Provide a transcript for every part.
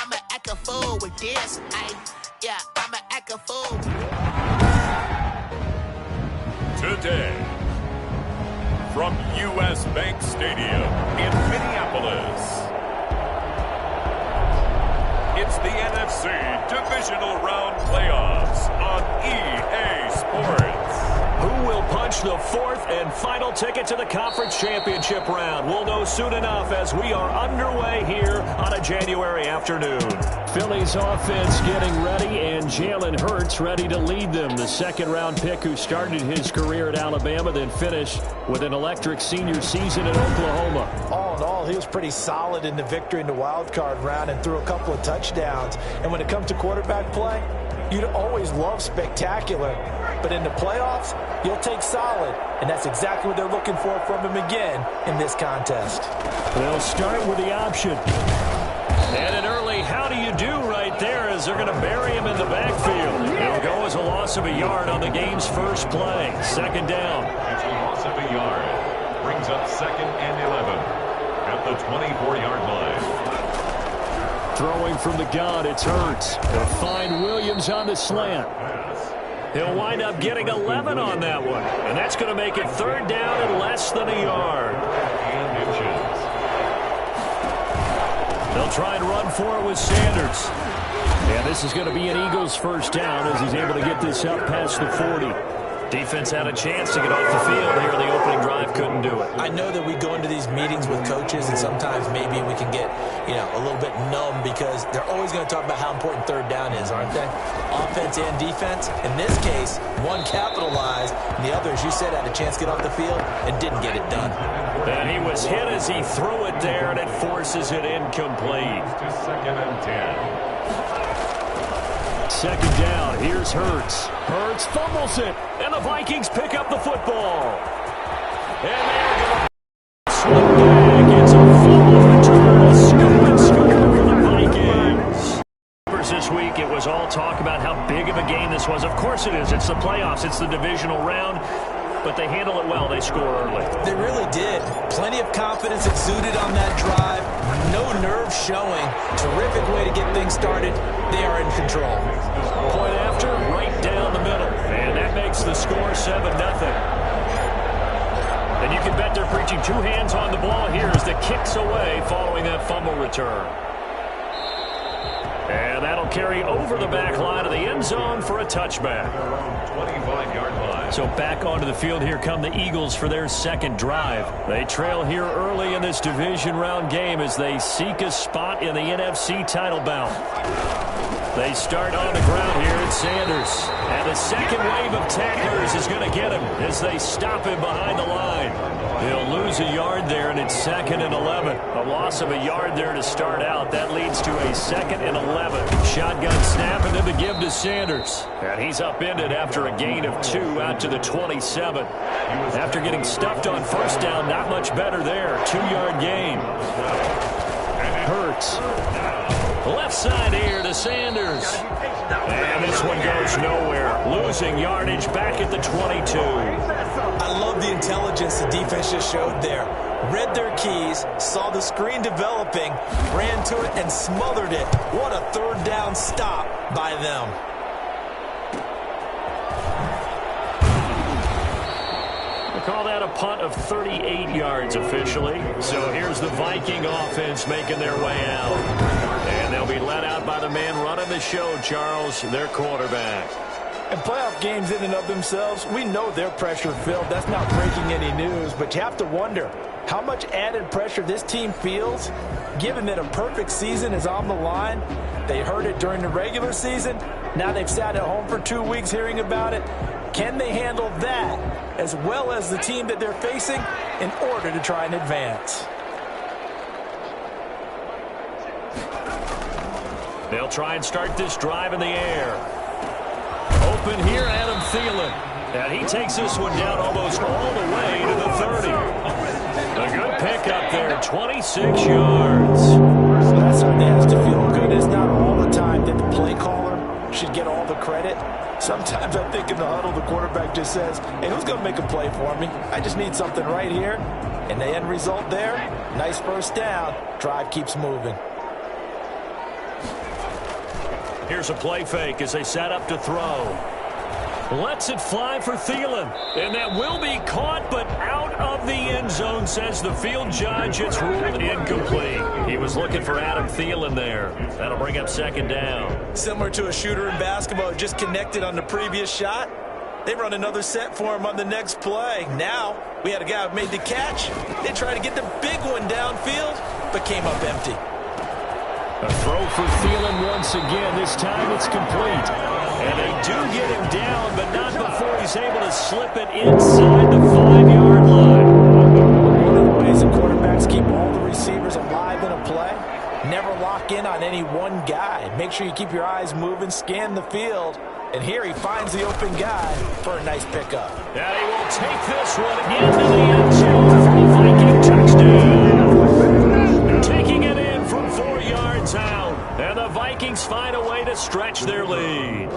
I'ma act a fool with this. Yeah, I'ma act a fool. Today, from U.S. Bank Stadium in Minneapolis, it's the NFC Divisional Round Playoffs on EA Sports. Who will punch the fourth and final ticket to the conference championship round? We'll know soon enough as we are underway here on a January afternoon. Philly's offense getting ready, and Jalen Hurts ready to lead them. The second-round pick who started his career at Alabama, then finished with an electric senior season in Oklahoma. All in all, he was pretty solid in the victory in the wild card round and threw a couple of touchdowns. And when it comes to quarterback play, you'd always love spectacular. But in the playoffs, you'll take solid. And that's exactly what they're looking for from him again in this contest. They'll start with the option. And an early how do you do right there as they're going to bury him in the backfield. It'll go as a loss of a yard on the game's first play. Second down. It's a loss of a yard. Brings up 2nd and 11 at the 24-yard line. Throwing from the gun, it's Hurts. They'll find Williams on the slant. He'll wind up getting 11 on that one. And that's going to make it third down and less than a yard. They'll try and run for it with Sanders. And this is going to be an Eagles first down as he's able to get this up past the 40. Defense had a chance to get off the field here in the opening drive, couldn't do it. I know that we go into these meetings with coaches, and sometimes maybe we can get, a little bit numb because they're always going to talk about how important third down is, aren't they? Offense and defense. In this case, one capitalized, and the other, as you said, had a chance to get off the field and didn't get it done. And he was hit as he threw it there, and it forces it incomplete. To 2nd and 10. Second down, here's Hurts. Hurts fumbles it, and the Vikings pick up the football. And they're going to swing back. It's a fumble return, a scoop and score for the Vikings. This week, it was all talk about how big of a game this was. Of course it is. It's the playoffs. It's the divisional round. But they handle it well. They score early. They really did. Plenty of confidence exuded on that drive. No nerves showing. Terrific way to get things started. They are in control. Point after, right down the middle. And that makes the score 7-0. And you can bet they're preaching two hands on the ball here as the kick's away following that fumble return. And that'll carry over the back line of the end zone for a touchback. 25-yard line. So back onto the field, here come the Eagles for their second drive. They trail here early in this division round game as they seek a spot in the NFC title bout. They start on the ground here at Sanders. And the second wave of tacklers is going to get him as they stop him behind the line. He'll lose a yard there, and it's 2nd and 11. A loss of a yard there to start out. That leads to a 2nd and 11. Shotgun snap, and then the give to Sanders. And he's upended after a gain of 2 out to the 27. After getting stuffed on first down, not much better there. 2-yard gain. Hurts. Left side here to Sanders. And this one goes nowhere. Losing yardage back at the 22. I love the intelligence the defense just showed there. Read their keys, saw the screen developing, ran to it, and smothered it. What a third down stop by them. Call that a punt of 38 yards officially. So here's the Viking offense making their way out. And they'll be let out by the man running the show, Charles, their quarterback. And playoff games in and of themselves, we know they're pressure-filled. That's not breaking any news, but you have to wonder how much added pressure this team feels, given that a perfect season is on the line. They heard it during the regular season. Now they've sat at home for 2 weeks hearing about it. Can they handle that as well as the team that they're facing in order to try and advance? They'll try and start this drive in the air. Open here, Adam Thielen. And he takes this one down almost all the way to the 30. A good pickup there, 26 yards. That certainly has to feel good. It's not all the time that the play caller should get all the credit. Sometimes I think in the huddle, the quarterback just says, hey, who's going to make a play for me? I just need something right here. And the end result there, nice first down. Drive keeps moving. Here's a play fake as they set up to throw. Lets it fly for Thielen. And that will be caught, but out of the end zone, says the field judge. It's ruled incomplete. He was looking for Adam Thielen there. That'll bring up second down. Similar to a shooter in basketball who just connected on the previous shot. They run another set for him on the next play. Now, we had a guy who made the catch. They tried to get the big one downfield, but came up empty. A throw for Thielen once again. This time it's complete. And they do get him down, but not before he's able to slip it inside the 5-yard line. One of the ways the quarterbacks keep all the receivers alive in a play, never lock in on any one guy. Make sure you keep your eyes moving, scan the field. And here he finds the open guy for a nice pickup. And he will take this one into the end zone for a Viking touchdown. Taking it in from 4 yards out. And the Vikings find a way to stretch their lead.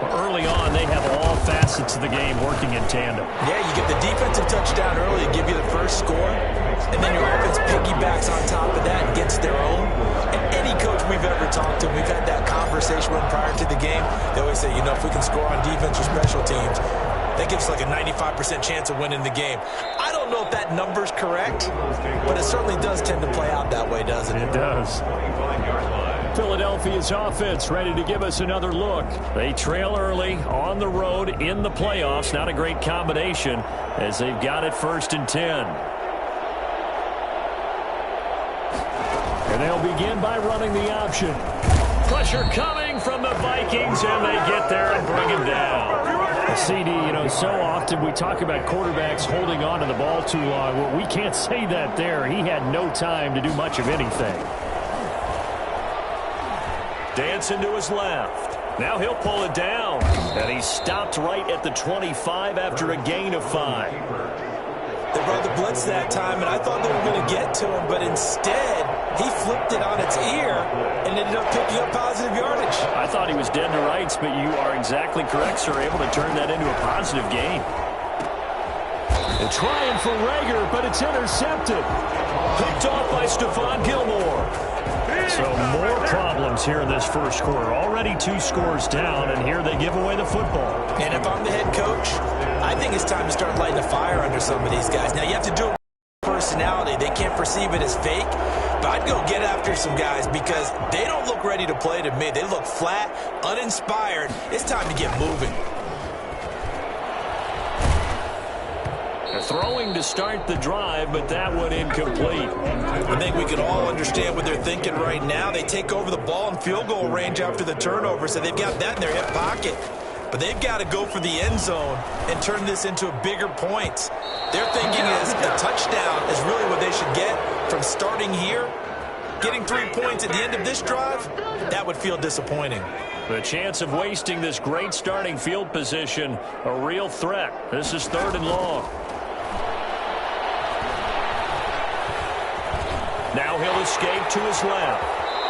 Early on, they have all facets of the game working in tandem. Yeah, you get the defensive touchdown early to give you the first score, and then your offense piggybacks on top of that and gets their own. And any coach we've ever talked to, we've had that conversation with prior to the game, they always say, you know, if we can score on defense or special teams, that gives us like a 95% chance of winning the game. I don't know if that number's correct, but it certainly does tend to play out that way, doesn't it? It does. Philadelphia's offense ready to give us another look. They trail early on the road in the playoffs. Not a great combination as they've got it 1st and 10. And they'll begin by running the option. Pressure coming from the Vikings, and they get there and bring him down. CD, you know, so often we talk about quarterbacks holding on to the ball too long. Well, we can't say that there. He had no time to do much of anything. Dancing to his left. Now he'll pull it down. And he stopped right at the 25 after a gain of 5. They brought the blitz that time, and I thought they were going to get to him, but instead, he flipped it on its ear and ended up picking up positive yardage. I thought he was dead to rights, but you are exactly correct, sir. Able to turn that into a positive gain. They're trying for Rager, but it's intercepted. Picked off by Stephon Gilmore. So more problems here in this first quarter. Already 2 scores down, and here they give away the football. And if I'm the head coach, I think it's time to start lighting a fire under some of these guys. Now, you have to do it with personality. They can't perceive it as fake, but I'd go get after some guys because they don't look ready to play to me. They look flat, uninspired. It's time to get moving. Throwing to start the drive, but that one incomplete. I think we can all understand what they're thinking right now. They take over the ball in field goal range after the turnover, so they've got that in their hip pocket. But they've got to go for the end zone and turn this into a bigger point. Their thinking is a touchdown is really what they should get from starting here. Getting 3 points at the end of this drive, that would feel disappointing. The chance of wasting this great starting field position, a real threat. This is 3rd and long. Now he'll escape to his left.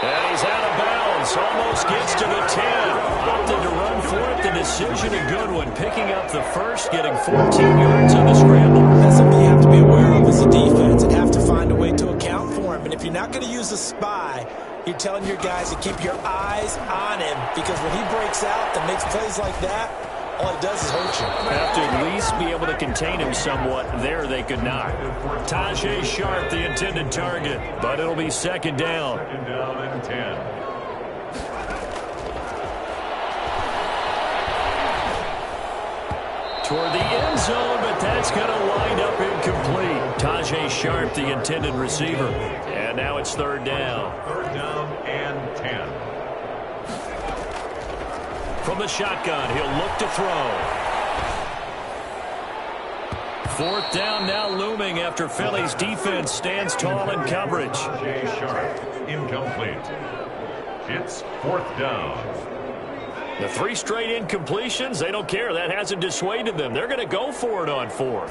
And he's out of bounds. Almost gets to the 10. Opted to run for it. The decision a good one. Picking up the first, getting 14 yards on the scramble. That's something you have to be aware of as a defense and have to find a way to account for him. And if you're not going to use a spy, you're telling your guys to keep your eyes on him. Because when he breaks out and makes plays like that, all it does is hurt you. Have to at least be able to contain him somewhat. There they could not. Tajay Sharp, the intended target, but it'll be 2nd down. 2nd down and 10. Toward the end zone, but that's going to wind up incomplete. Tajay Sharp, the intended receiver. And now it's 3rd down. 3rd down and 10. From the shotgun, he'll look to throw. 4th down now looming after Philly's defense stands tall in coverage. Jay Sharp, incomplete. It's 4th down. The 3 straight incompletions, they don't care. That hasn't dissuaded them. They're going to go for it on 4th.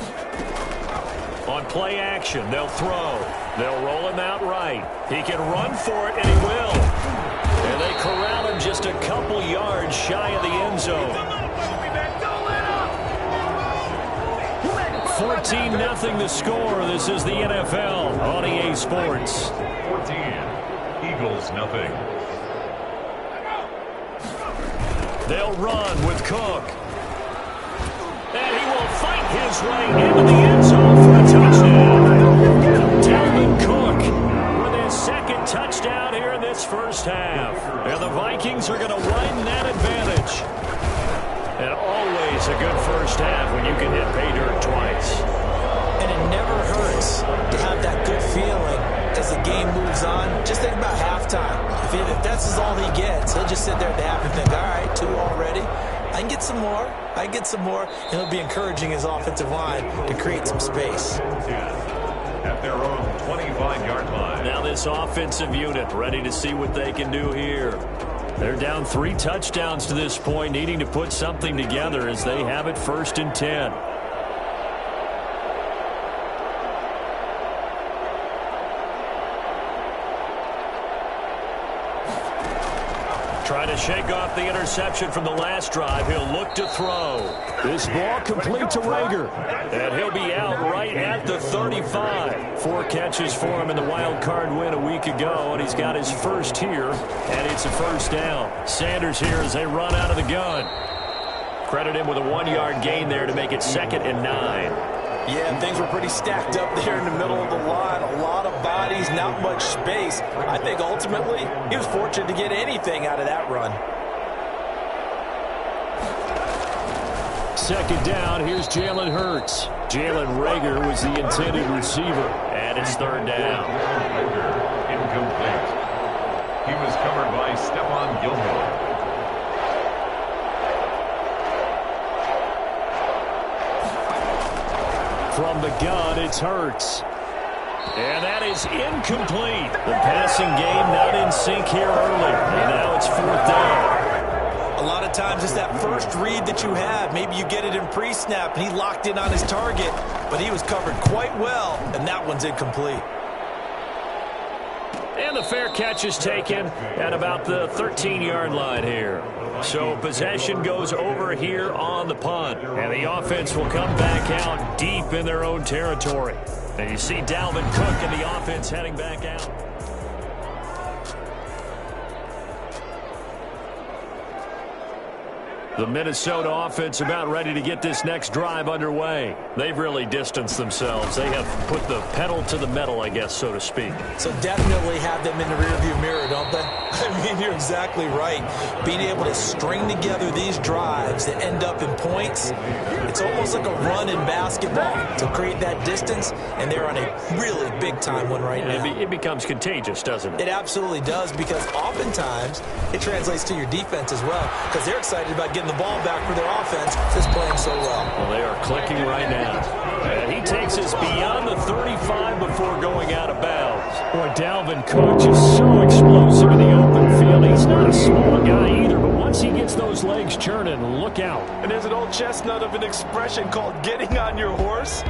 On play action, they'll throw. They'll roll him out right. He can run for it, and he will. And they corral him just a couple yards shy of the end zone. 14-0 the score. This is the NFL on EA Sports. 14, Eagles 0. They'll run with Cook. And he will fight his way into the end zone for a touchdown. Dalvin Cook with his second touchdown here in this first half. And the Vikings are going to widen that advantage. And always a good first half when you can hit pay dirt twice. And it never hurts to have that good feeling as the game moves on. Just think about halftime. If that's all he gets, he'll just sit there at the half and think, all right, 2 already. I can get some more. I can get some more. And he'll be encouraging his offensive line to create some space. At their own 25-yard line. Now this offensive unit ready to see what they can do here. They're down 3 touchdowns to this point, needing to put something together as they have it 1st and 10. Trying to shake off the interception from the last drive. He'll look to throw. This ball complete to Rager. And he'll be out right at the 35. 4 catches for him in the wild card win a week ago, and he's got his first here, and it's a first down. Sanders here as they run out of the gun. Credit him with a 1-yard gain there to make it 2nd and 9. Yeah, things were pretty stacked up there in the middle of the line. A lot of bodies, not much space. I think ultimately he was fortunate to get anything out of that run. 2nd down, here's Jalen Hurts. Jalen Rager was the intended receiver, and it's 3rd down. Incomplete. He was covered by Stephon Gilmore. From the gun, it's Hurts. And that is incomplete. The passing game not in sync here early. And now it's 4th down. A lot of times it's that first read that you have. Maybe you get it in pre-snap and he locked in on his target, but he was covered quite well, and that one's incomplete. And the fair catch is taken at about the 13-yard line here. So possession goes over here on the punt. And the offense will come back out deep in their own territory. And you see Dalvin Cook and the offense heading back out. The Minnesota offense about ready to get this next drive underway. They've really distanced themselves. They have put the pedal to the metal, I guess, so to speak. So definitely have them in the rearview mirror, don't they? I mean, you're exactly right. Being able to string together these drives that end up in points, it's almost like a run in basketball to create that distance, and they're on a really big-time one right now. It becomes contagious, doesn't it? It absolutely does, because oftentimes it translates to your defense as well, because they're excited about getting the ball back for their offense that's playing so well. Well, they are clicking right now. And he takes us beyond the 35 before going out of bounds. Boy, Dalvin Cook just so explosive in the open field. He's not a small guy either, but once he gets those legs churning, look out. And there's an old chestnut of an expression called getting on your horse.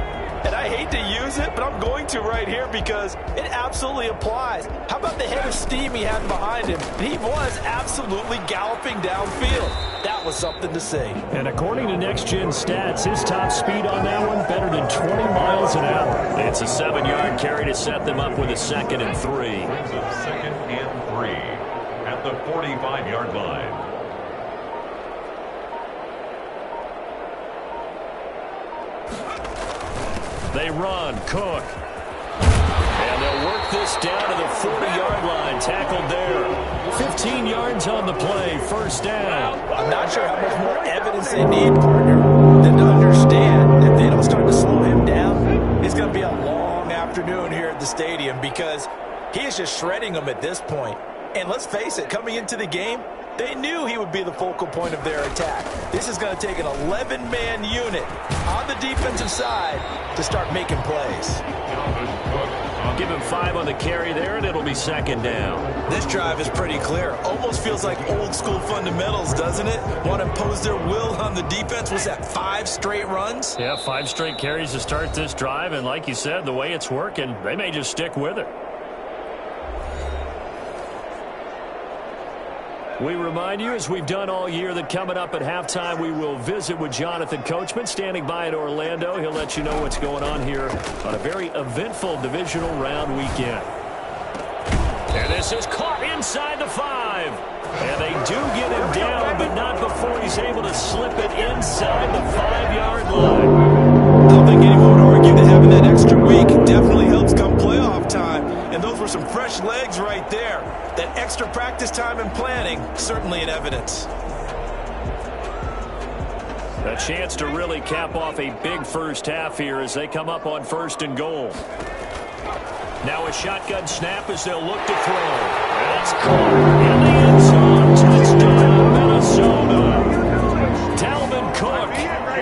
And I hate to use it, but I'm going to right here because it absolutely applies. How about the head of steam he had behind him? He was absolutely galloping downfield. That was something to see. And according to Next Gen Stats, his top speed on that one better than 20 miles an hour. It's a 7-yard carry to set them up with a 2nd and 3. 2nd and 3 at the 45-yard line. They run, Cook. And they'll work this down to the 40-yard line, tackled there. 15 yards on the play, 1st down. I'm not sure how much more evidence they need, partner, than to understand if they don't start to slow him down, it's going to be a long afternoon here at the stadium because he is just shredding them at this point. And let's face it, coming into the game, they knew he would be the focal point of their attack. This is going to take an 11-man unit on the defensive side to start making plays. Give him 5 on the carry there, and it'll be 2nd down. This drive is pretty clear. Almost feels like old-school fundamentals, doesn't it? Want to impose their will on the defense. Was that 5 straight runs? Yeah, 5 straight carries to start this drive, and like you said, the way it's working, they may just stick with it. We remind you, as we've done all year, that coming up at halftime, we will visit with Jonathan Coachman, standing by in Orlando. He'll let you know what's going on here on a very eventful divisional round weekend. And this This is caught inside the 5. And they do get him down, but not before he's able to slip it inside the 5-yard line. I don't think anyone would argue that having that extra week definitely helps come playoff time. And those were some fresh legs right there. That extra practice time and planning, certainly in evidence. A chance to really cap off a big first half here as they come up on 1st and goal. Now a shotgun snap as they'll look to throw. That's caught in the end zone. Touchdown, Minnesota. Dalvin Cook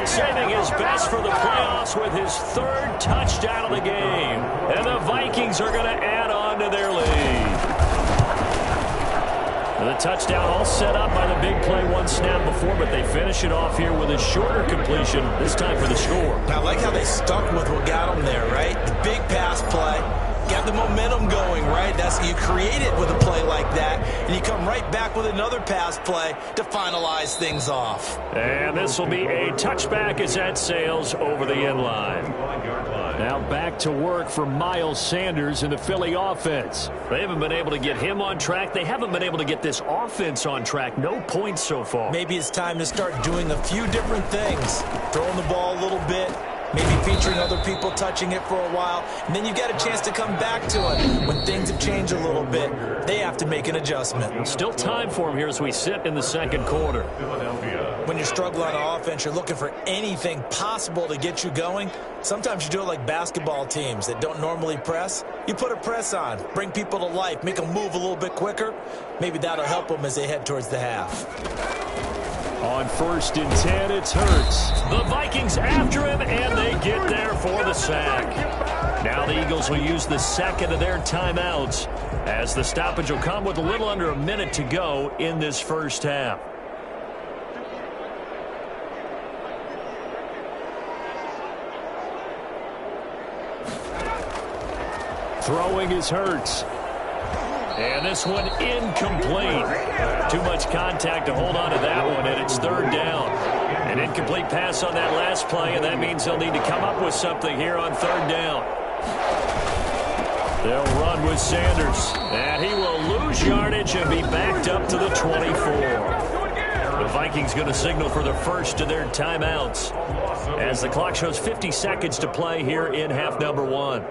saving his best for the playoffs with his 3rd touchdown of the game. And the Vikings are going to add on to their lead. The touchdown all set up by the big play 1 snap before, but they finish it off here with a shorter completion, this time for the score. I like how they stuck with what got them there, right? The big pass play. Got the momentum going, right? That's you create it with a play like that, and you come right back with another pass play to finalize things off. And this will be a touchback as that sails over the end line. Now back to work for Miles Sanders in the Philly offense. They haven't been able to get him on track. They haven't been able to get this offense on track. No points so far. Maybe it's time to start doing a few different things. Throwing the ball a little bit. Maybe featuring other people touching it for a while, and then you get a chance to come back to it. When things have changed a little bit, they have to make an adjustment. Still time for him here as we sit in the 2nd quarter. When you're struggling on offense, you're looking for anything possible to get you going. Sometimes you do it like basketball teams that don't normally press. You put a press on, bring people to life, make them move a little bit quicker. Maybe that'll help them as they head towards the half. On 1st and 10, it's Hurts. The Vikings after him, and they get there for the sack. Now the Eagles will use the 2nd of their timeouts as the stoppage will come with a little under a minute to go in this first half. Throwing is Hurts. And this one incomplete. Too much contact to hold on to that one, and it's 3rd down. An incomplete pass on that last play, and that means they'll need to come up with something here on 3rd down. They'll run with Sanders, and he will lose yardage and be backed up to the 24. The Vikings going to signal for the first of their timeouts as the clock shows 50 seconds to play here in half number 1.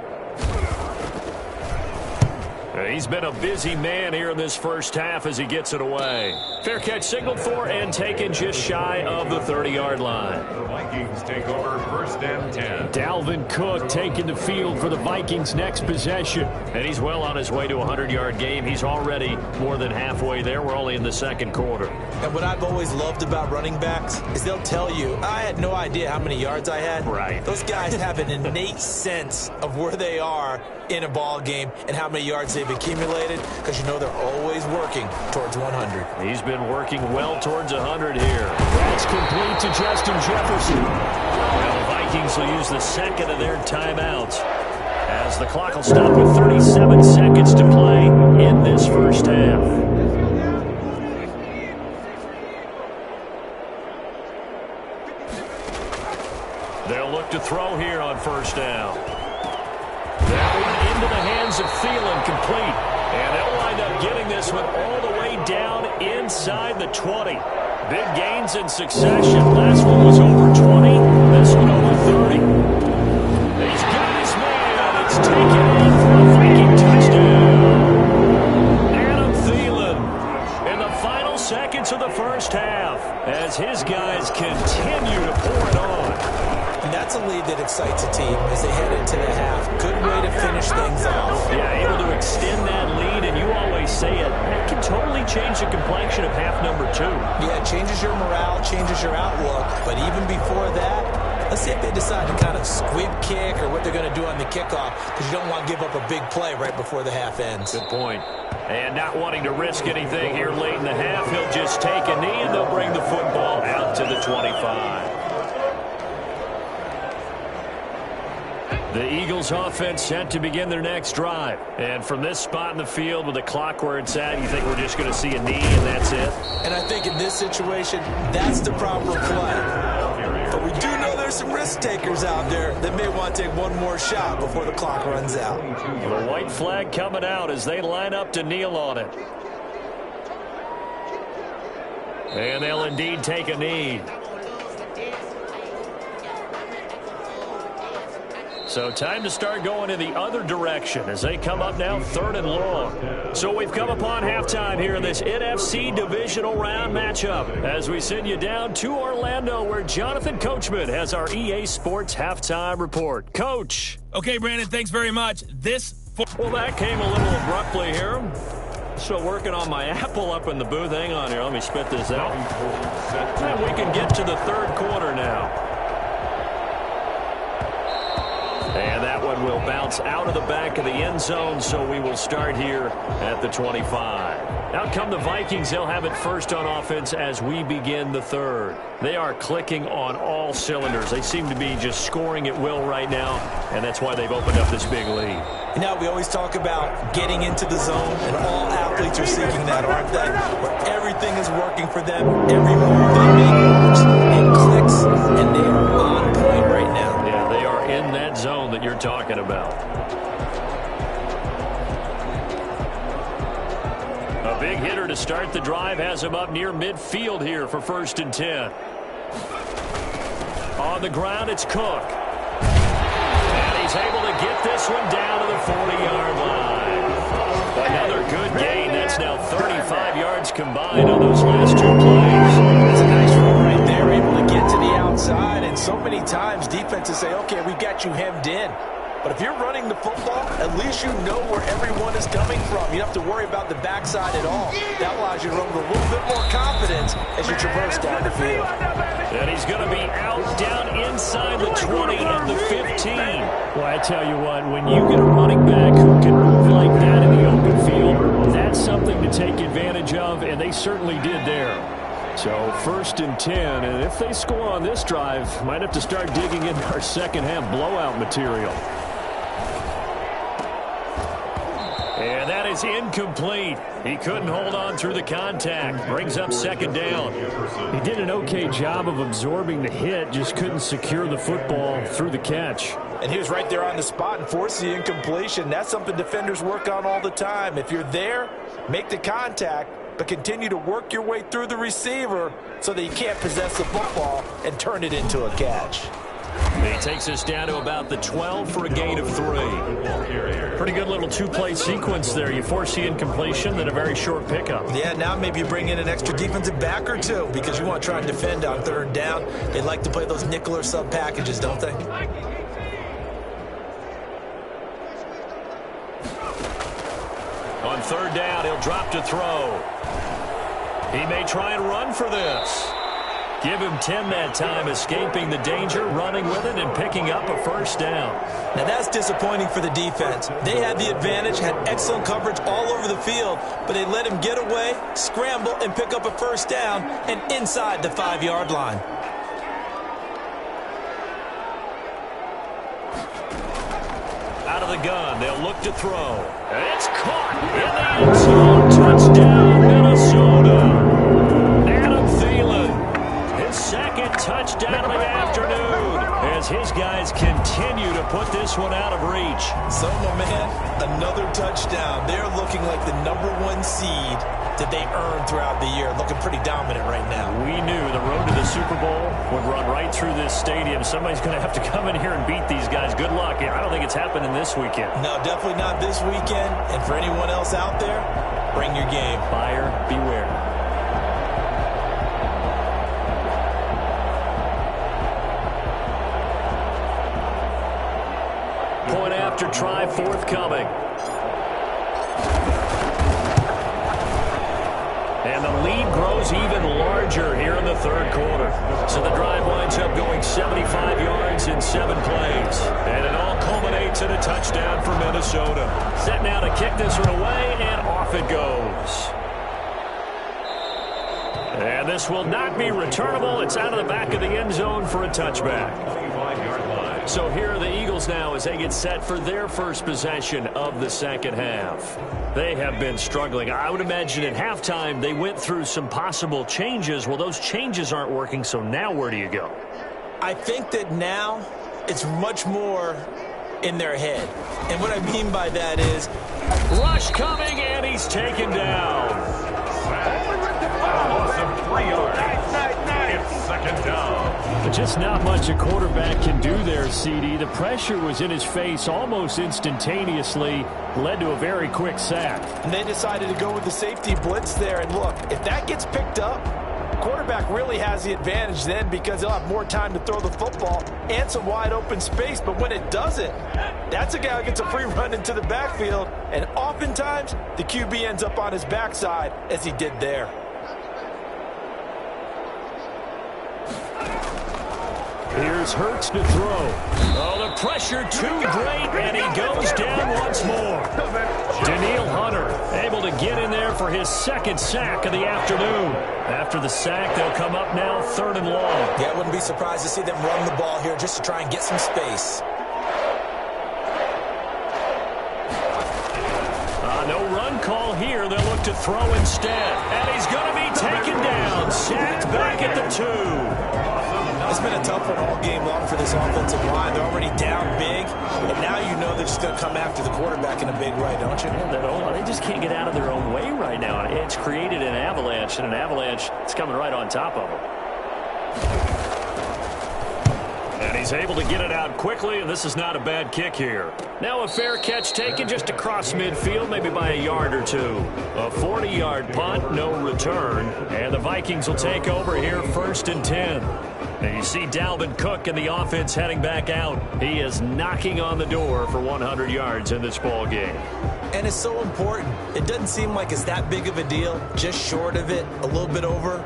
He's been a busy man here in this first half as he gets it away. Fair catch signaled for and taken just shy of the 30-yard line. The Vikings take over 1st and 10. Dalvin Cook taking the field for the Vikings' next possession. And he's well on his way to a 100-yard game. He's already more than halfway there. We're only in the 2nd quarter. And what I've always loved about running backs is they'll tell you, I had no idea how many yards I had. Right. Those guys have an innate sense of where they are in a ball game and how many yards they've accumulated, because you know they're always working towards 100. He's been working well towards 100 here. That's complete to Justin Jefferson. Well, the Vikings will use the 2nd of their timeouts as the clock will stop with 37 seconds to play in this first half. They'll look to throw here on 1st down. That one into the hands of Thielen, complete. And they'll wind up getting this one all the way down inside the 20. Big gains in succession. Last one was over 20. This one over 30. He's got his man. It's taken in for a Viking touchdown. Adam Thielen in the final seconds of the first half as his guys continue to pour it on. And that's a lead that excites a team as they head into the half. Good way to finish things off. Yeah, able to extend that lead, and you always say it, that can totally change the complexion of half number 2. Yeah, it changes your morale, changes your outlook. But even before that, let's see if they decide to kind of squib kick or what they're going to do on the kickoff, because you don't want to give up a big play right before the half ends. Good point. And not wanting to risk anything here late in the half, he'll just take a knee, and they'll bring the football out to the 25. The Eagles offense set to begin their next drive. And from this spot in the field with the clock where it's at, you think we're just going to see a knee and that's it? And I think in this situation, that's the proper play. But we do know they're there's some risk takers out there that may want to take one more shot before the clock runs out. The white flag coming out as they line up to kneel on it. And they'll indeed take a knee. So time to start going in the other direction as they come up now 3rd and long. So we've come upon halftime here in this NFC Divisional Round matchup as we send you down to Orlando where Jonathan Coachman has our EA Sports Halftime Report. Coach. Okay, Brandon, thanks very much. Well, that came a little abruptly here. Still working on my apple up in the booth. Hang on here. Let me spit this out. And we can get to the 3rd quarter now. And that one will bounce out of the back of the end zone, so we will start here at the 25. Out come the Vikings. They'll have it first on offense as we begin the 3rd. They are clicking on all cylinders. They seem to be just scoring at will right now, and that's why they've opened up this big lead. You know, we always talk about getting into the zone, and all athletes are seeking that, aren't they? Where everything is working for them, every move they make works, it clicks, and they are on point right now. Yeah, they are in that zone that you're talking about. A big hitter to start the drive has him up near midfield here for 1st and 10. On the ground, it's Cook. And he's able to get this one down to the 40-yard line. Another good gain. That's now 35 yards combined on those last 2 plays. That's a nice run right there, able to get to the outside. And so many times defenses say, okay, we've got you hemmed in. But if you're running the football, at least you know where everyone is coming from. You don't have to worry about the backside at all. That allows you to run with a little bit more confidence as you traverse down the field. And he's going to be out down inside the 20 and the 15. Well, I tell you what, when you get a running back who can move like that in the open field, that's something to take advantage of, and they certainly did there. So 1st and 10, and if they score on this drive, might have to start digging into our second half blowout material. And that is incomplete. He couldn't hold on through the contact. Brings up 2nd down. He did an okay job of absorbing the hit, just couldn't secure the football through the catch. And he was right there on the spot and forced the incompletion. That's something defenders work on all the time. If you're there, make the contact, but continue to work your way through the receiver so that you can't possess the football and turn it into a catch. He takes us down to about the 12 for a gain of 3. Pretty good little 2-play sequence there. You force the incompletion, then a very short pickup. Yeah, now maybe you bring in an extra defensive back or 2 because you want to try and defend on 3rd down. They like to play those nickel or sub packages, don't they? On 3rd down, he'll drop to throw. He may try and run for this. Give him 10 that time, escaping the danger, running with it, and picking up a 1st down. Now that's disappointing for the defense. They had the advantage, had excellent coverage all over the field, but they let him get away, scramble, and pick up a 1st down, and inside the 5-yard line. Out of the gun, they'll look to throw. And it's caught in the end zone. Touchdown, Minnesota. Adam Thielen. His 2nd touchdown of the afternoon as his guys continue to put this one out of reach. So, my man, another touchdown. They're looking like the #1 seed that they earned throughout the year. Looking pretty dominant right now. We knew the road to the Super Bowl would run right through this stadium. Somebody's going to have to come in here and beat these guys. Good luck. I don't think it's happening this weekend. No, definitely not this weekend. And for anyone else out there, bring your game. Buyer beware. Point after try forthcoming. And the lead grows even larger here in the 3rd quarter. So the drive winds up going 75 yards in 7 plays. And it all culminates in a touchdown for Minnesota. Set now to kick this one away, and off it goes. And this will not be returnable. It's out of the back of the end zone for a touchback. So here are the Eagles now as they get set for their first possession of the 2nd half. They have been struggling. I would imagine at halftime they went through some possible changes. Well, those changes aren't working, so now where do you go? I think that now it's much more in their head. And what I mean by that is, rush coming, and he's taken down. Loss of 3 yards. It's second down. But just not much a quarterback can do there, CD. The pressure was in his face almost instantaneously, led to a very quick sack. And they decided to go with the safety blitz there. And look, if that gets picked up, quarterback really has the advantage then because he'll have more time to throw the football and some wide open space. But when it doesn't, that's a guy who gets a free run into the backfield. And oftentimes, the QB ends up on his backside as he did there. Here's Hurts to throw. Oh, the pressure too great, and he goes down once more. Daniil Hunter able to get in there for his second sack of the afternoon. After the sack, they'll come up now 3rd and long. Yeah, I wouldn't be surprised to see them run the ball here just to try and get some space. No run call here. They'll look to throw instead. And he's going to be taken down. Sacked back at the 2. It's been a tough one all game long for this offensive line. They're already down big, and now you know they're just going to come after the quarterback in a big way, don't you? Yeah, they just can't get out of their own way right now. It's created an avalanche, and an avalanche is coming right on top of them. And he's able to get it out quickly, and this is not a bad kick here. Now a fair catch taken just across midfield, maybe by a yard or 2. A 40-yard punt, no return, and the Vikings will take over here 1st and 10. And you see Dalvin Cook and the offense heading back out. He is knocking on the door for 100 yards in this ball game. And it's so important. It doesn't seem like it's that big of a deal. Just short of it, a little bit over.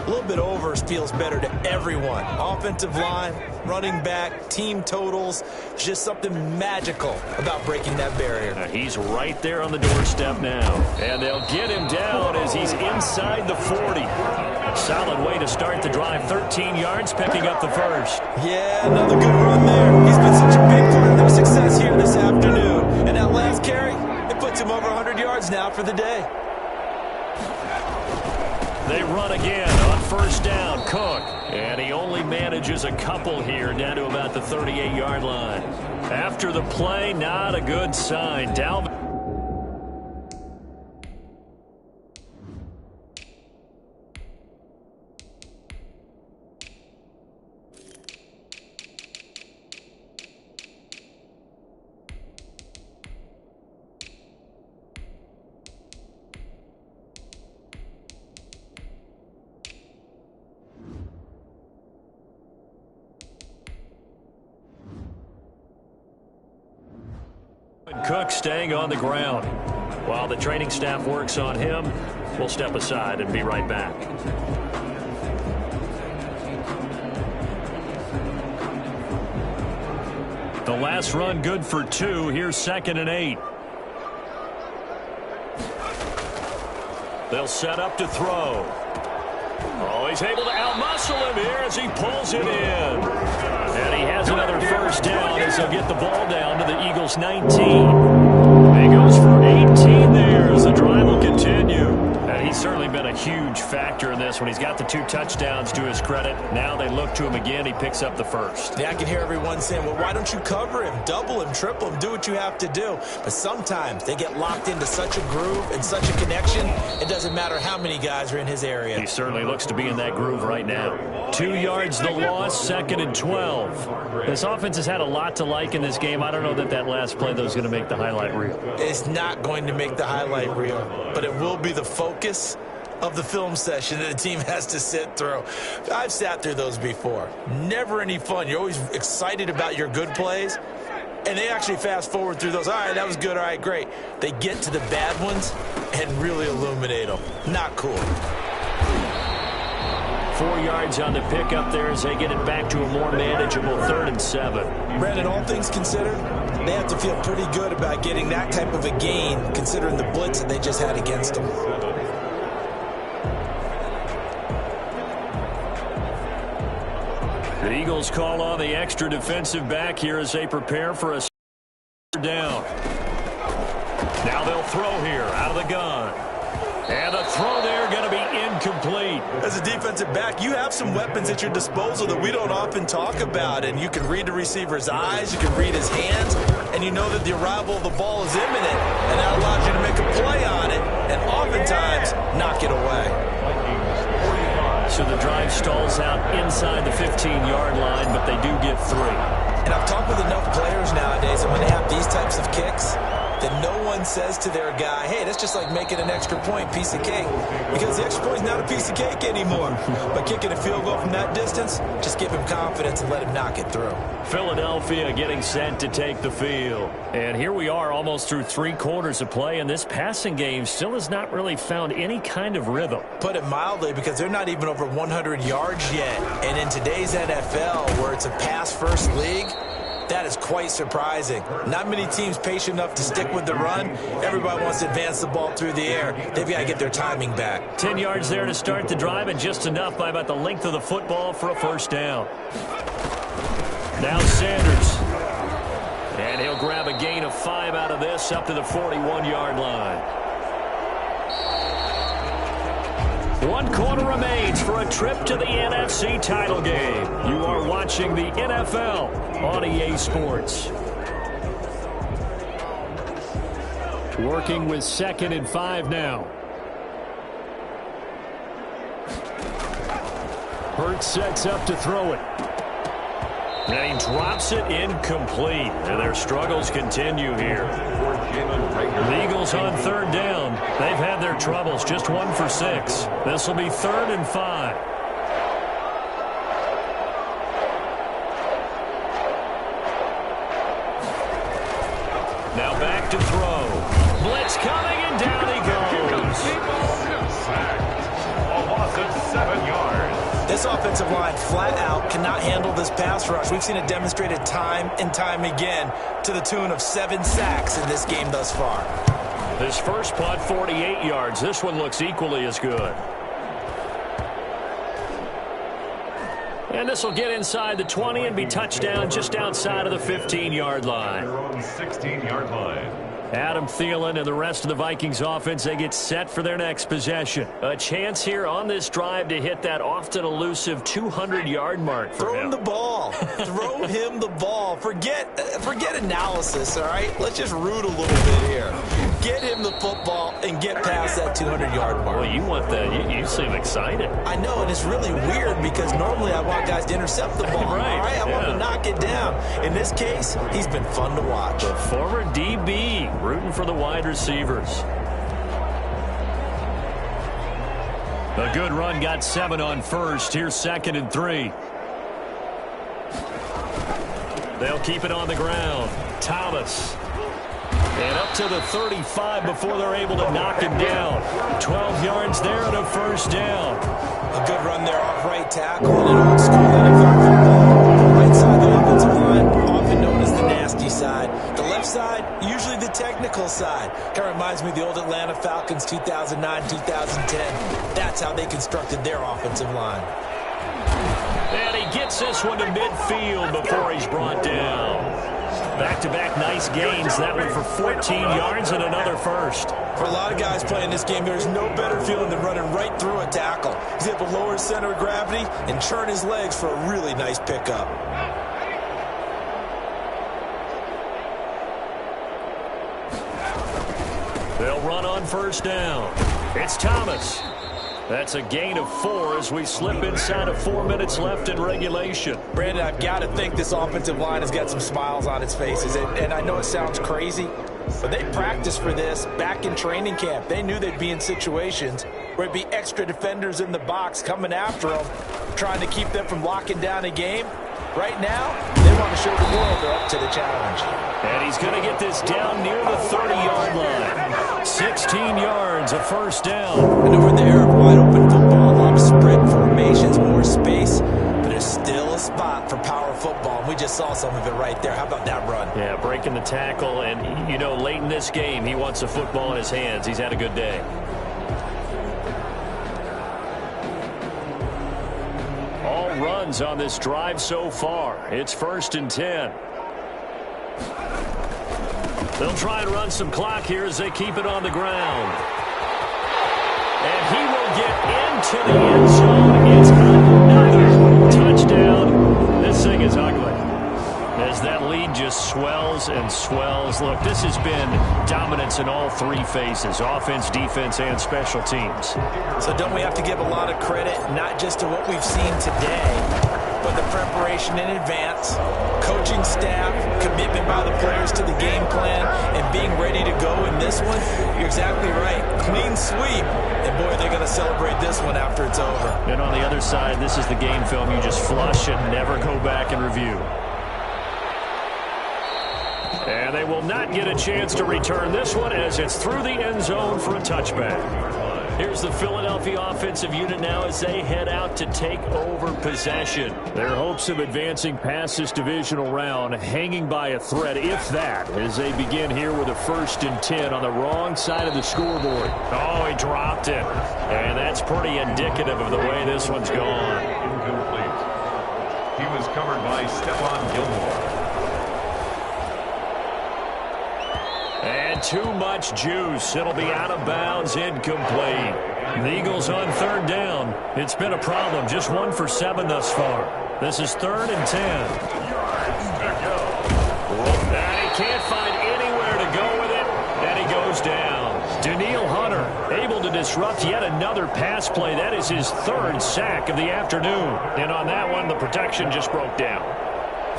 A little bit over feels better to everyone. Offensive line, running back, team totals. Just something magical about breaking that barrier. He's right there on the doorstep now. And they'll get him down as he's inside the 40. Solid way to start the drive. 13 yards, picking up the first. Yeah, another good run there. He's been such a big part of their success here this afternoon. And that last carry, it puts him over 100 yards now for the day. They run again on 1st down. Cook. And he only manages a couple here down to about the 38-yard line. After the play, not a good sign. Dalvin. Cook staying on the ground. While the training staff works on him, we'll step aside and be right back. The last run good for 2. Here's 2nd and 8. They'll set up to throw. Oh, he's able to outmuscle him here as he pulls it in. And he has another 1st down as he'll get the ball down to the Eagles' 19. He goes for 18 there as the drive will continue. And he's certainly been a huge factor in this when he's got the 2 touchdowns to his credit. Now they look to him again. He picks up the first. Yeah, I can hear everyone saying, well, why don't you cover him, double him, triple him, do what you have to do. But sometimes they get locked into such a groove and such a connection, it doesn't matter how many guys are in his area. He certainly looks to be in that groove right now. 2 yards the loss, 2nd and 12. This offense has had a lot to like in this game. I don't know that that last play, though, is going to make the highlight reel. It's not going to make the highlight reel, but it will be the focus of the film session that the team has to sit through. I've sat through those before. Never any fun. You're always excited about your good plays, and they actually fast forward through those. All right, that was good. All right, great. They get to the bad ones and really illuminate them. Not cool. 4 yards on the pickup there as they get it back to a more manageable 3rd and 7. Brandon, all things considered, they have to feel pretty good about getting that type of a gain considering the blitz that they just had against them. The Eagles call on the extra defensive back here as they prepare for a down. Now they'll throw here out of the gun. And the throw there going to be incomplete. As a defensive back, you have some weapons at your disposal that we don't often talk about, and you can read the receiver's eyes, you can read his hands, and you know that the arrival of the ball is imminent, and that allows you to make a play on it, and oftentimes knock it away. So the drive stalls out inside the 15-yard line, but they do get 3. And I've talked with enough players nowadays, and when they have these types of kicks, that no one says to their guy, hey, that's just like making an extra point, piece of cake. Because the extra point is not a piece of cake anymore. But kicking a field goal from that distance, just give him confidence and let him knock it through. Philadelphia getting set to take the field. And here we are almost through 3 quarters of play, and this passing game still has not really found any kind of rhythm. Put it mildly, because they're not even over 100 yards yet. And in today's NFL, where it's a pass-first league, that is quite surprising. Not many teams patient enough to stick with the run. Everybody wants to advance the ball through the air. They've got to get their timing back. 10 yards there to start the drive, and just enough by about the length of the football for a first down. Now Sanders. And he'll grab a gain of 5 out of this up to the 41-yard line. 1 quarter remains for a trip to the NFC title game. You are watching the NFL on EA Sports. Working with 2nd and 5 now. Hurts sets up to throw it. And he drops it incomplete. And their struggles continue here. The Eagles on 3rd down. They've had their troubles, just 1 for 6. This will be 3rd and 5. Now back to throw. Blitz coming, and down he goes. A loss of 7 yards. This offensive line flat out cannot handle this pass rush. We've seen it demonstrated time and time again to the tune of 7 sacks in this game thus far. This first punt, 48 yards. This one looks equally as good. And this will get inside the 20 and be touchdown just outside of the 15-yard line. Their own 16-yard line. Adam Thielen and the rest of the Vikings offense, they get set for their next possession. A chance here on this drive to hit that often elusive 200-yard mark for him. Throw him the ball. Throw him the ball. Forget analysis, all right? Let's just root a little bit here. Get him the football and get past that 200-yard mark. Well, you want that. You seem excited. I know, and it's really weird because normally I want guys to intercept the ball. Right. All right? I want to knock it down. In this case, he's been fun to watch. The former DB rooting for the wide receivers. A good run, got 7 on first. Here's 2nd and 3. They'll keep it on the ground. Thomas. And up to the 35 before they're able to knock him down. 12 yards there and a first down. A good run there off right tackle in an old school NFL football. Right side of the offensive line, often known as the nasty side. The left side, usually the technical side. Kind of reminds me of the old Atlanta Falcons 2009, 2010. That's how they constructed their offensive line. And he gets this one to midfield before he's brought down. Back-to-back nice gains. That one for 14 yards and another first. For a lot of guys playing this game, there's no better feeling than running right through a tackle. He's able to lower his center of gravity and churn his legs for a really nice pickup. They'll run on first down. It's Thomas. That's a gain of 4 as we slip inside of 4 minutes left in regulation. Brandon, I've got to think this offensive line has got some smiles on its faces. And I know it sounds crazy, but they practiced for this back in training camp. They knew they'd be in situations where it'd be extra defenders in the box coming after them, trying to keep them from locking down a game. Right now, they want to show the world they're up to the challenge. And he's going to get this down near the 30-yard line. 16 yards, a first down. And over in the era of wide-open football, a lot of spread formations, more space, but there's still a spot for power football. And we just saw some of it right there. How about that run? Yeah, breaking the tackle. And, you know, late in this game, he wants the football in his hands. He's had a good day. All runs on this drive so far. It's 1st and 10. They'll try and run some clock here as they keep it on the ground. And he will get into the end zone swells and swells. Look, this has been dominance in all three phases, offense, defense, and special teams. So don't we have to give a lot of credit, not just to what we've seen today, but the preparation in advance, coaching staff, commitment by the players to the game plan, and being ready to go in this one? You're exactly right. Clean sweep. And, boy, they're going to celebrate this one after it's over. And on the other side, this is the game film you just flush and never go back and review. And they will not get a chance to return this one as it's through the end zone for a touchback. Here's the Philadelphia offensive unit now as they head out to take over possession. Their hopes of advancing past this divisional round hanging by a thread, if that, as they begin here with a 1st and 10 on the wrong side of the scoreboard. Oh, he dropped it. And that's pretty indicative of the way this one's gone. Incomplete. He was covered by Stephon Gilmore. And too much juice. It'll be out of bounds, incomplete. The Eagles on 3rd down. It's been a problem. Just 1 for 7 thus far. This is 3rd and 10. And he can't find anywhere to go with it. And he goes down. Danielle Hunter able to disrupt yet another pass play. That is his 3rd sack of the afternoon. And on that one, the protection just broke down.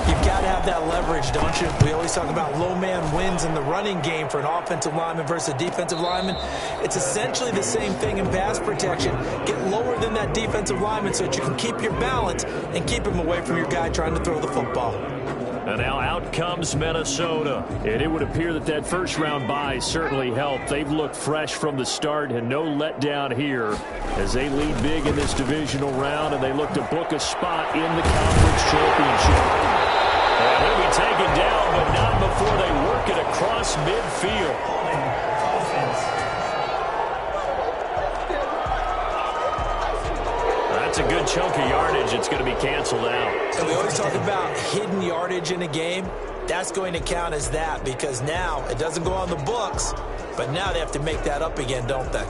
You've got to have that leverage, don't you? We always talk about low man wins in the running game for an offensive lineman versus a defensive lineman. It's essentially the same thing in pass protection. Get lower than that defensive lineman so that you can keep your balance and keep him away from your guy trying to throw the football. And now out comes Minnesota. And it would appear that that first-round bye certainly helped. They've looked fresh from the start and no letdown here as they lead big in this divisional round, and they look to book a spot in the conference championship. And he'll be taken down, but not before they work it across midfield. That's a good chunk of yardage. It's going to be canceled out. And we always talk about hidden yardage in a game. That's going to count as that because now it doesn't go on the books, but now they have to make that up again, don't they?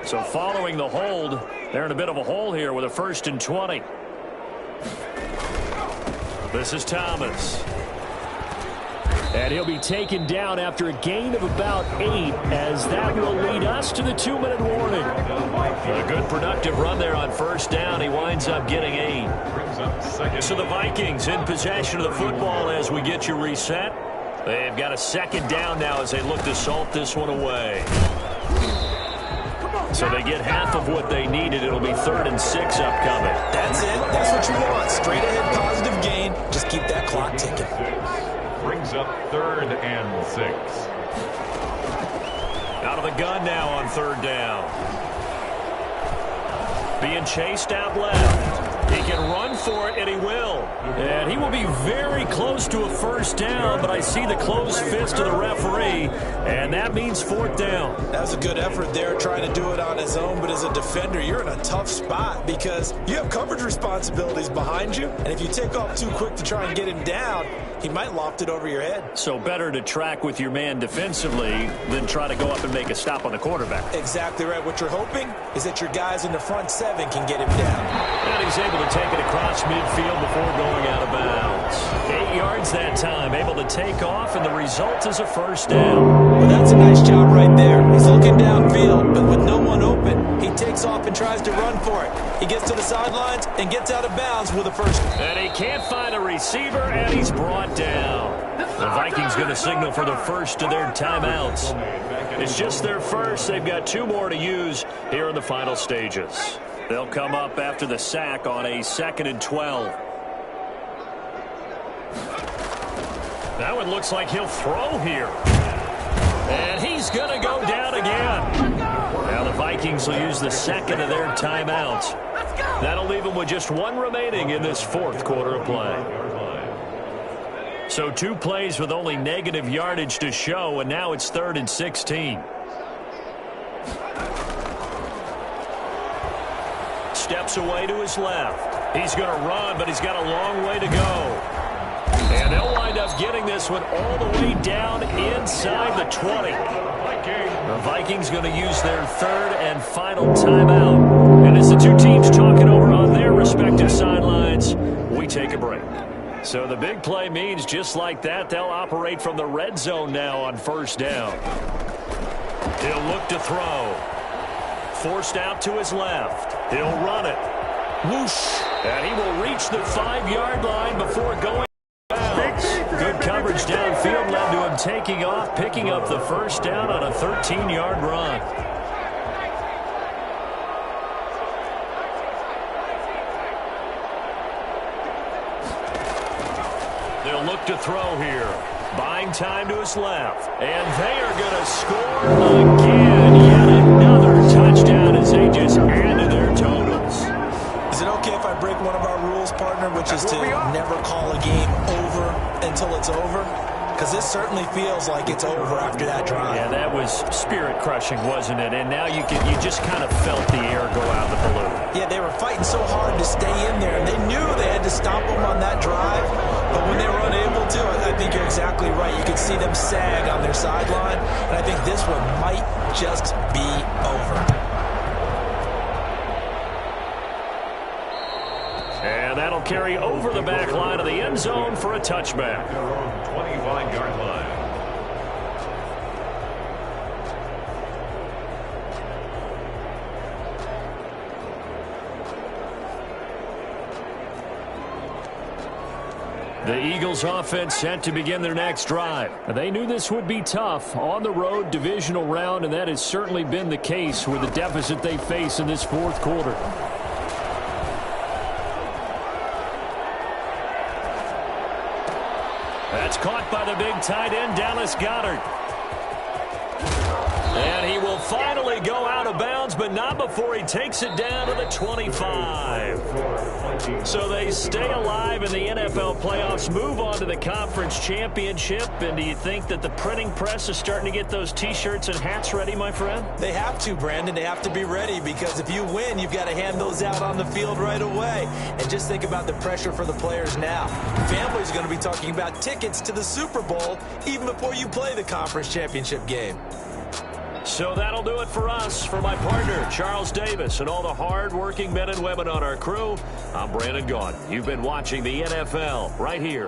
So following the hold, they're in a bit of a hole here with a 1st and 20. This is Thomas. And he'll be taken down after a gain of about 8, as that will lead us to the 2-minute warning. A good productive run there on 1st down. He winds up getting 8. So the Vikings in possession of the football as we get you reset. They've got a 2nd down now as they look to salt this one away. So they get half of what they needed. It'll be 3rd and 6 upcoming. That's it. That's what you want. Straight ahead positive gain. Just keep that clock ticking. Brings up 3rd and 6. Out of the gun now on 3rd down. Being chased out left. He can run for it, and he will. And he will be very close to a 1st down, but I see the closed fist of the referee, and that means 4th down. That was a good effort there trying to do it on his own, but as a defender, you're in a tough spot because you have coverage responsibilities behind you, and if you take off too quick to try and get him down, he might loft it over your head. So better to track with your man defensively than try to go up and make a stop on the quarterback. Exactly right. What you're hoping is that your guys in the front 7 can get him down. And he's able to take it across midfield before going out of bounds. 8 yards that time, able to take off, and the result is a 1st down. Well, that's a nice job right there. He's looking downfield, but with no one open, he takes off and tries to run for it. He gets to the sidelines and gets out of bounds with a 1st. And he can't find a receiver, and he's brought down. The Vikings going to signal for the first of their timeouts. It's just their first. They've got 2 more to use here in the final stages. They'll come up after the sack on a 2nd and 12. That one looks like he'll throw here. And he's going to go down again. Now the Vikings will use the 2nd of their timeouts. That'll leave them with just 1 remaining in this 4th quarter of play. So 2 plays with only negative yardage to show, and now it's 3rd and 16. Steps away to his left. He's going to run, but he's got a long way to go. And And they'll wind up getting this one all the way down inside the 20. The Vikings going to use their third and final timeout. And as the two teams talking over on their respective sidelines, we take a break. So the big play means just like that, they'll operate from the red zone now on first down. He'll look to throw. Forced out to his left. He'll run it. Whoosh. And he will reach the 5-yard line before going bounds. Good coverage downfield led to him taking off, picking up the first down on a 13-yard run. They'll look to throw here. Buying time to his left. And they are going to score again. Yet another touchdown as they just add to their totals. Is it okay if I break one of our rules, partner, which is to never call a game over until it's over? Because this certainly feels like it's over after that drive. Yeah, that was spirit-crushing, wasn't it? And now you just kind of felt the air go out the balloon. Yeah, they were fighting so hard to stay in there, and they knew they had to stop them on that drive. But when they were unable to, I think you're exactly right. You could see them sag on their sideline, and I think this one might just be over. And that'll carry over the back line of the end zone for a touchback. 25-yard line. The Eagles offense set to begin their next drive. They knew this would be tough on the road divisional round, and that has certainly been the case with the deficit they face in this fourth quarter. That's caught by the big tight end, Dallas Goedert. And he will finally go out of bounds, but not before he takes it down to the 25. So they stay alive in the NFL playoffs, move on to the conference championship. And do you think that the printing press is starting to get those T-shirts and hats ready, my friend? They have to, Brandon. They have to be ready because if you win, you've got to hand those out on the field right away. And just think about the pressure for the players now. Families are going to be talking about tickets to the Super Bowl even before you play the conference championship game. So that'll do it for us. For my partner, Charles Davis, and all the hard-working men and women on our crew, I'm Brandon Gaudin. You've been watching the NFL right here